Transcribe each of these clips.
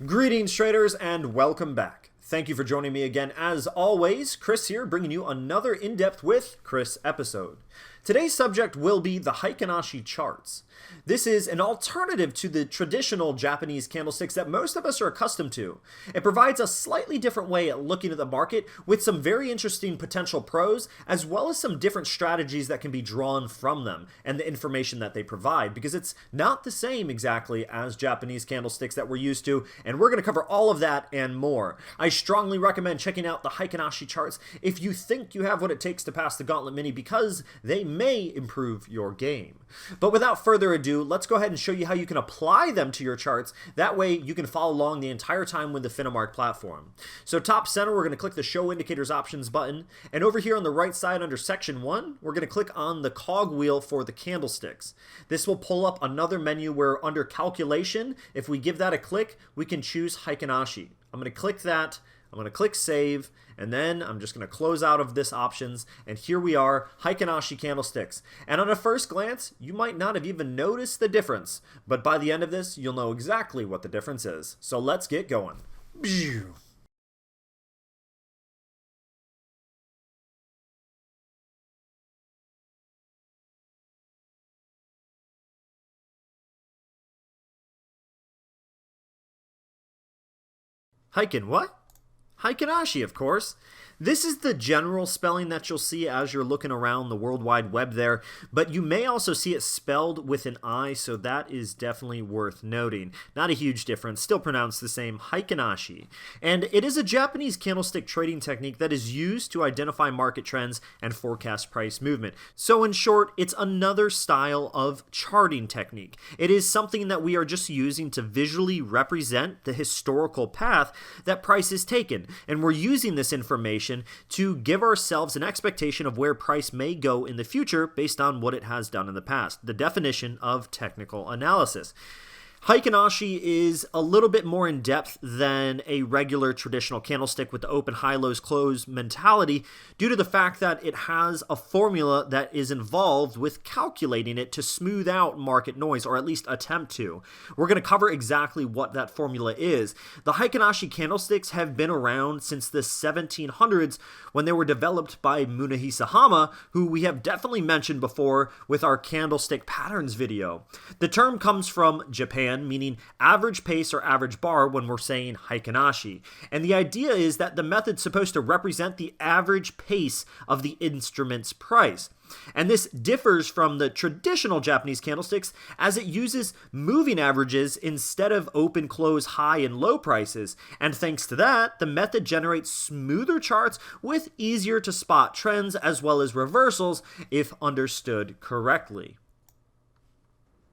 Greetings traders and welcome back. Thank you for joining me again. As always, Chris here bringing you another in-depth with Chris episode. Today's subject will be the Heiken Ashi charts. This is an alternative to the traditional Japanese candlesticks that most of us are accustomed to. It provides a slightly different way at looking at the market with some very interesting potential pros, as well as some different strategies that can be drawn from them and the information that they provide, because it's not the same exactly as Japanese candlesticks that we're used to, and we're going to cover all of that and more. I strongly recommend checking out the Heiken Ashi charts if you think you have what it takes to pass the Gauntlet Mini, because they may improve your game. But without further ado, let's go ahead and show you how you can apply them to your charts. That way you can follow along the entire time with the Finamark platform. So top center, we're going to click the Show Indicators Options button, and over here on the right side under Section 1, we're going to click on the cogwheel for the candlesticks. This will pull up another menu where under Calculation, if we give that a click, we can choose Heiken Ashi. I'm going to click that. I'm going to click Save, and then I'm just going to close out of this options, and here we are, Heiken Ashi candlesticks. And on a first glance, you might not have even noticed the difference, but by the end of this, you'll know exactly what the difference is. So let's get going. Heiken what? Heiken Ashi, of course. This is the general spelling that you'll see as you're looking around the World Wide Web there, but you may also see it spelled with an I, so that is definitely worth noting. Not a huge difference, still pronounced the same, Heiken Ashi. And it is a Japanese candlestick trading technique that is used to identify market trends and forecast price movement. So in short, it's another style of charting technique. It is something that we are just using to visually represent the historical path that price is taken, and we're using this information to give ourselves an expectation of where price may go in the future based on what it has done in the past. The definition of technical analysis. Heiken Ashi is a little bit more in depth than a regular traditional candlestick with the open, high, lows, close mentality due to the fact that it has a formula that is involved with calculating it to smooth out market noise, or at least attempt to. We're going to cover exactly what that formula is. The Heiken Ashi candlesticks have been around since the 1700s when they were developed by Munehisa Homma, who we have definitely mentioned before with our candlestick patterns video. The term comes from Japan, meaning average pace or average bar when we're saying Heiken Ashi. And the idea is that the method's supposed to represent the average pace of the instrument's price. And this differs from the traditional Japanese candlesticks as it uses moving averages instead of open, close, high, and low prices. And thanks to that, the method generates smoother charts with easier to spot trends as well as reversals if understood correctly.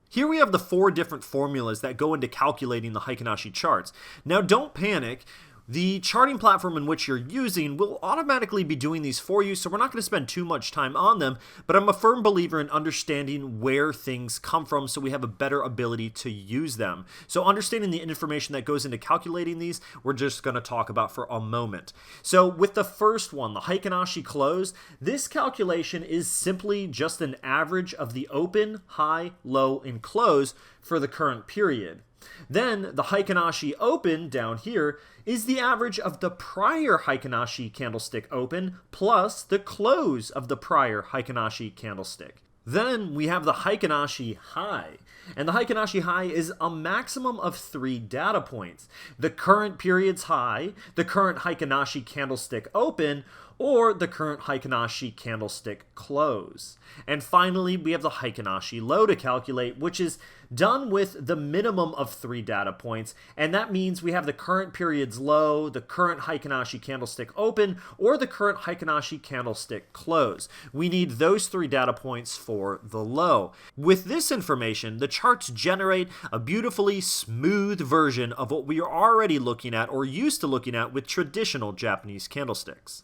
Here we have the 4 different formulas that go into calculating the Heiken Ashi charts. Now don't panic. The charting platform in which you're using will automatically be doing these for you, so we're not going to spend too much time on them, but I'm a firm believer in understanding where things come from so we have a better ability to use them. So understanding the information that goes into calculating these, we're just going to talk about for a moment. So with the first one, the Heiken Ashi close, this calculation is simply just an average of the open, high, low, and close for the current period. Then the Heiken Ashi open down here is the average of the prior Heiken Ashi candlestick open plus the close of the prior Heiken Ashi candlestick. Then we have the Heiken Ashi high, and the Heiken Ashi high is a maximum of 3 data points: the current period's high, the current Heiken Ashi candlestick open, or the current Heiken Ashi candlestick close. And finally, we have the Heiken Ashi low to calculate, which is done with the minimum of 3 data points, and that means we have the current period's low, the current Heiken Ashi candlestick open, or the current Heiken Ashi candlestick close. We need those 3 data points for the low. With this information, the charts generate a beautifully smooth version of what we are already looking at or used to looking at with traditional Japanese candlesticks.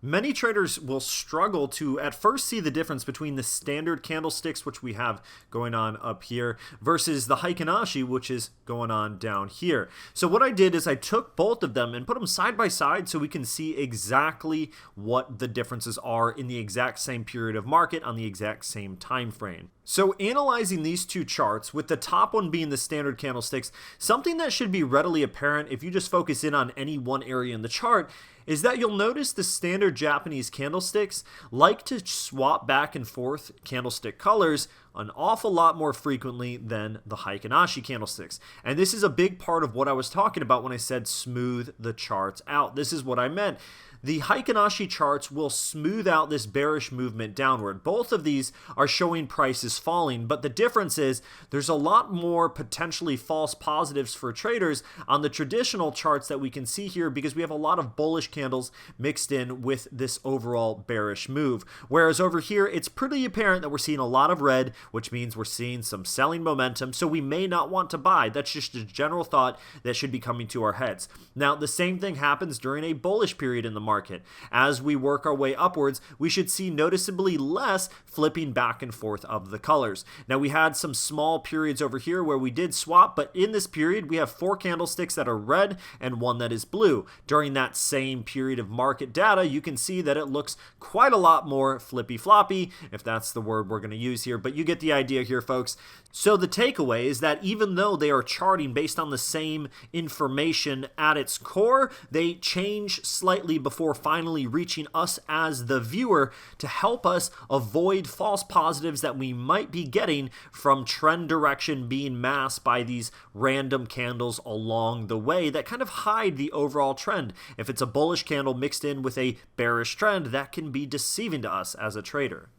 Many traders will struggle to at first see the difference between the standard candlesticks, which we have going on up here, versus the Heiken Ashi, which is going on down here. So what I did is I took both of them and put them side by side so we can see exactly what the differences are in the exact same period of market on the exact same time frame. So analyzing these two charts, with the top one being the standard candlesticks, something that should be readily apparent if you just focus in on any one area in the chart is that you'll notice the standard Japanese candlesticks like to swap back and forth candlestick colors an awful lot more frequently than the Heiken Ashi candlesticks. And this is a big part of what I was talking about when I said smooth the charts out. This is what I meant. The Heiken Ashi charts will smooth out this bearish movement downward. Both of these are showing prices falling, but the difference is there's a lot more potentially false positives for traders on the traditional charts that we can see here because we have a lot of bullish candles mixed in with this overall bearish move. Whereas over here, it's pretty apparent that we're seeing a lot of red, which means we're seeing some selling momentum, so we may not want to buy. That's just a general thought that should be coming to our heads. Now, the same thing happens during a bullish period in the market. As we work our way upwards, we should see noticeably less flipping back and forth of the colors. Now, we had some small periods over here where we did swap, but in this period, we have 4 candlesticks that are red and 1 that is blue. During that same period of market data, you can see that it looks quite a lot more flippy-floppy, if that's the word we're going to use here, but you get the idea here, folks. So the takeaway is that even though they are charting based on the same information at its core, they change slightly before finally reaching us as the viewer to help us avoid false positives that we might be getting from trend direction being masked by these random candles along the way that kind of hide the overall trend. If it's a bullish candle mixed in with a bearish trend, that can be deceiving to us as a trader.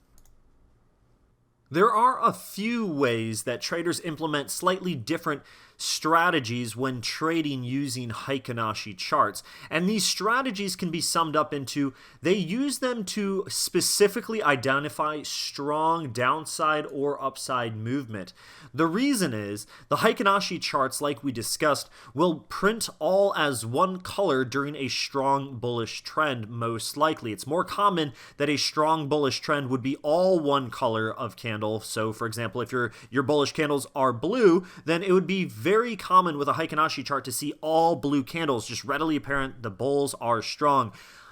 There are a few ways that traders implement slightly different strategies when trading using Heiken Ashi charts, and these strategies can be summed up into they use them to specifically identify strong downside or upside movement. The reason is the Heiken Ashi charts, like we discussed, will print all as one color during a strong bullish trend most likely. It's more common that a strong bullish trend would be all one color of candle. So for example, if your bullish candles are blue, then it would be very common with a Heiken Ashi chart to see all blue candles, just readily apparent the bulls are strong.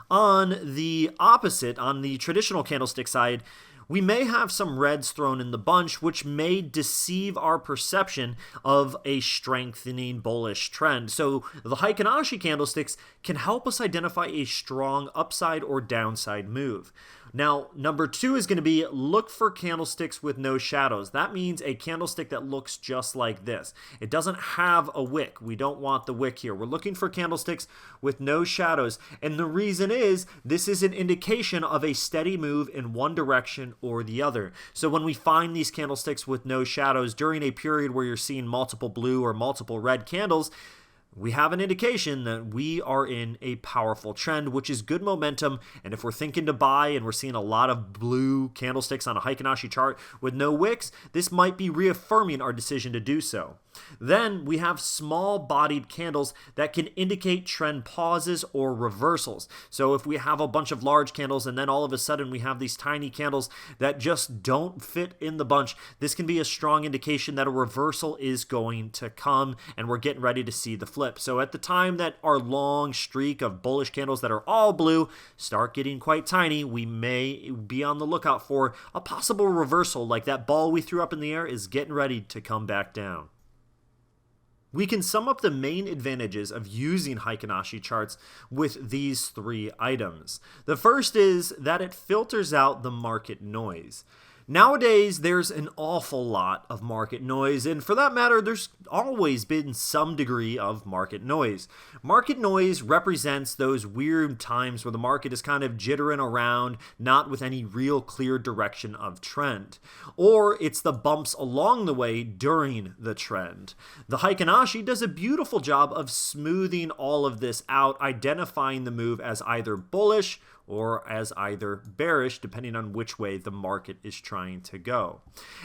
On the opposite, on the traditional candlestick side, we may have some reds thrown in the bunch, which may deceive our perception of a strengthening bullish trend. So the Heiken Ashi candlesticks can help us identify a strong upside or downside move. Now, number 2 is going to be look for candlesticks with no shadows. That means a candlestick that looks just like this. It doesn't have a wick. We don't want the wick here. We're looking for candlesticks with no shadows. And the reason is this is an indication of a steady move in one direction or the other. So when we find these candlesticks with no shadows during a period where you're seeing multiple blue or multiple red candles, we have an indication that we are in a powerful trend, which is good momentum. And if we're thinking to buy and we're seeing a lot of blue candlesticks on a Heiken Ashi chart with no wicks, this might be reaffirming our decision to do so. Then we have small bodied candles that can indicate trend pauses or reversals. So if we have a bunch of large candles and then all of a sudden we have these tiny candles that just don't fit in the bunch, this can be a strong indication that a reversal is going to come and we're getting ready to see the flip. So at the time that our long streak of bullish candles that are all blue start getting quite tiny, we may be on the lookout for a possible reversal, like that ball we threw up in the air is getting ready to come back down. We can sum up the main advantages of using Heiken Ashi charts with these 3 items. The first is that it filters out the market noise. Nowadays, there's an awful lot of market noise, and for that matter, there's always been some degree of market noise. Market noise represents those weird times where the market is kind of jittering around, not with any real clear direction of trend. Or it's the bumps along the way during the trend. The Heiken Ashi does a beautiful job of smoothing all of this out, identifying the move as either bullish or as either bearish, depending on which way the market is trying to go.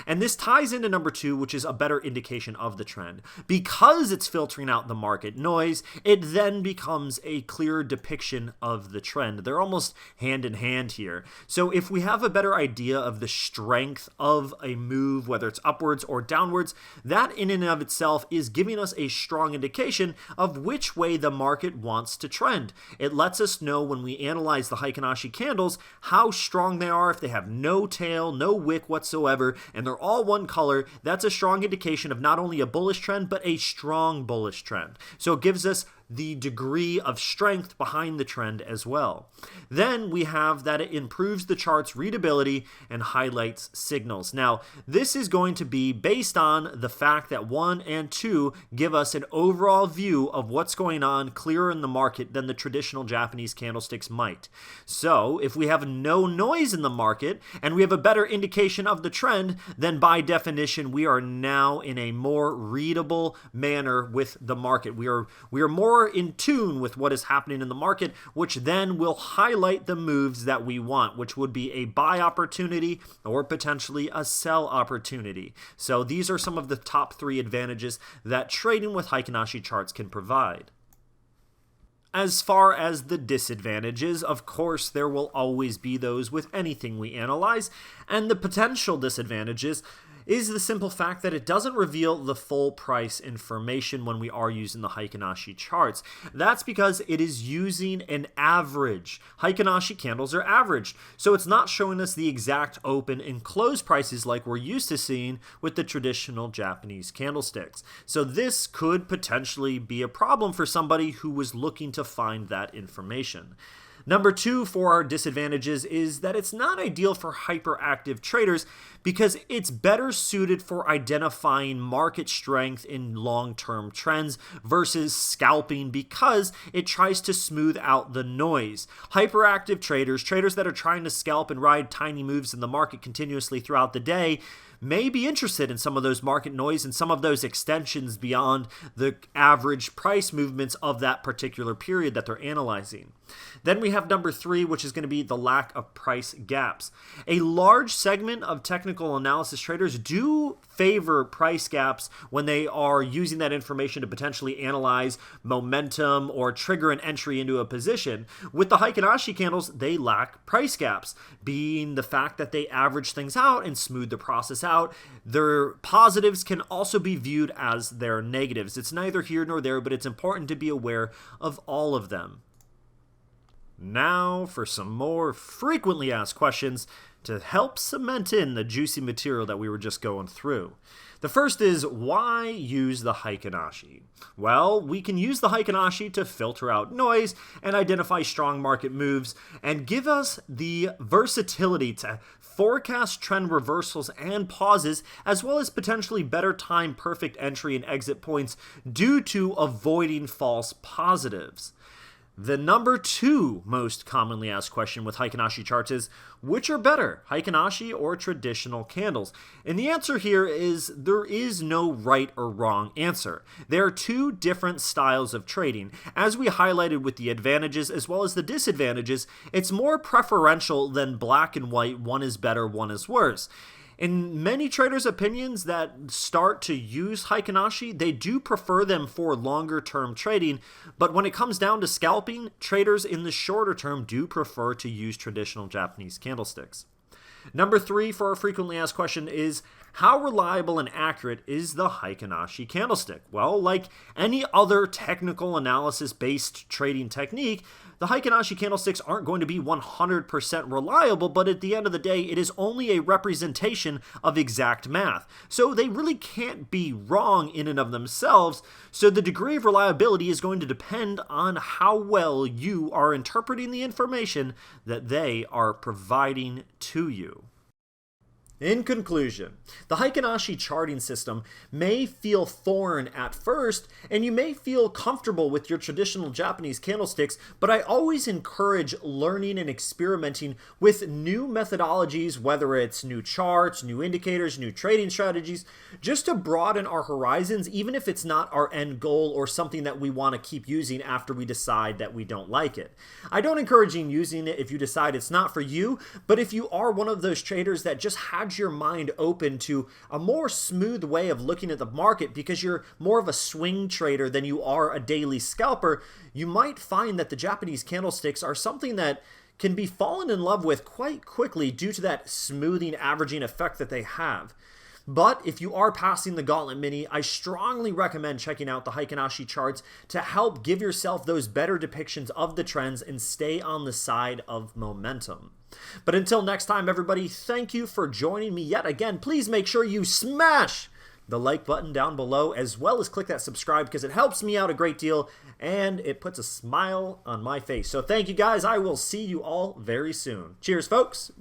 And this ties into number 2, which is a better indication of the trend. Because it's filtering out the market noise, it then becomes a clear depiction of the trend. They're almost hand in hand here. So if we have a better idea of the strength of a move, whether it's upwards or downwards, that in and of itself is giving us a strong indication of which way the market wants to trend. It lets us know when we analyze the Heiken Heiken Ashi candles, how strong they are. If they have no tail, no wick whatsoever, and they're all one color, that's a strong indication of not only a bullish trend, but a strong bullish trend. So it gives us the degree of strength behind the trend as well. Then we have that it improves the chart's readability and highlights signals. Now, this is going to be based on the fact that 1 and 2 give us an overall view of what's going on clearer in the market than the traditional Japanese candlesticks might. So, if we have no noise in the market and we have a better indication of the trend, then by definition we are now in a more readable manner with the market. We are more in tune with what is happening in the market, which then will highlight the moves that we want, which would be a buy opportunity or potentially a sell opportunity. So these are some of the top 3 advantages that trading with Heiken Ashi charts can provide. As far as the disadvantages, of course, there will always be those with anything we analyze, and the potential disadvantages is the simple fact that it doesn't reveal the full price information when we are using the Heiken Ashi charts. That's because it is using an average. Heiken Ashi candles are averaged, so it's not showing us the exact open and close prices like we're used to seeing with the traditional Japanese candlesticks. So this could potentially be a problem for somebody who was looking to find that information. Number 2 for our disadvantages is that it's not ideal for hyperactive traders because it's better suited for identifying market strength in long-term trends versus scalping because it tries to smooth out the noise. Hyperactive traders that are trying to scalp and ride tiny moves in the market continuously throughout the day, may be interested in some of those market noise and some of those extensions beyond the average price movements of that particular period that they're analyzing. Then we have number 3, which is going to be the lack of price gaps. A large segment of technical analysis traders do favor price gaps when they are using that information to potentially analyze momentum or trigger an entry into a position. With the Heiken Ashi candles, they lack price gaps, being the fact that they average things out and smooth the process out. Their positives can also be viewed as their negatives. It's neither here nor there, but it's important to be aware of all of them. Now for some more frequently asked questions to help cement in the juicy material that we were just going through. The first is, why use the Heiken Ashi? Well, we can use the Heiken Ashi to filter out noise and identify strong market moves and give us the versatility to forecast trend reversals and pauses, as well as potentially better time perfect entry and exit points due to avoiding false positives. The number 2 most commonly asked question with Heiken Ashi charts is, which are better, Heiken Ashi or traditional candles? And the answer here is there is no right or wrong answer. There are 2 different styles of trading. As we highlighted with the advantages as well as the disadvantages, it's more preferential than black and white, one is better, one is worse. In many traders' opinions that start to use Heiken Ashi, they do prefer them for longer term trading, but when it comes down to scalping, traders in the shorter term do prefer to use traditional Japanese candlesticks. Number 3 for our frequently asked question is, how reliable and accurate is the Heiken Ashi candlestick? Well, like any other technical analysis-based trading technique, the Heiken Ashi candlesticks aren't going to be 100% reliable, but at the end of the day, it is only a representation of exact math. So they really can't be wrong in and of themselves, so the degree of reliability is going to depend on how well you are interpreting the information that they are providing to you. In conclusion, the Heiken Ashi charting system may feel foreign at first, and you may feel comfortable with your traditional Japanese candlesticks, but I always encourage learning and experimenting with new methodologies, whether it's new charts, new indicators, new trading strategies, just to broaden our horizons, even if it's not our end goal or something that we want to keep using after we decide that we don't like it. I don't encourage you using it if you decide it's not for you, but if you are one of those traders that just had your mind open to a more smooth way of looking at the market because you're more of a swing trader than you are a daily scalper, you might find that the Japanese candlesticks are something that can be fallen in love with quite quickly due to that smoothing, averaging effect that they have. But if you are passing the Gauntlet Mini, I strongly recommend checking out the Heiken Ashi charts to help give yourself those better depictions of the trends and stay on the side of momentum. But until next time, everybody, thank you for joining me yet again. Please make sure you smash the like button down below, as well as click that subscribe, because it helps me out a great deal and it puts a smile on my face. So thank you guys. I will see you all very soon. Cheers, folks.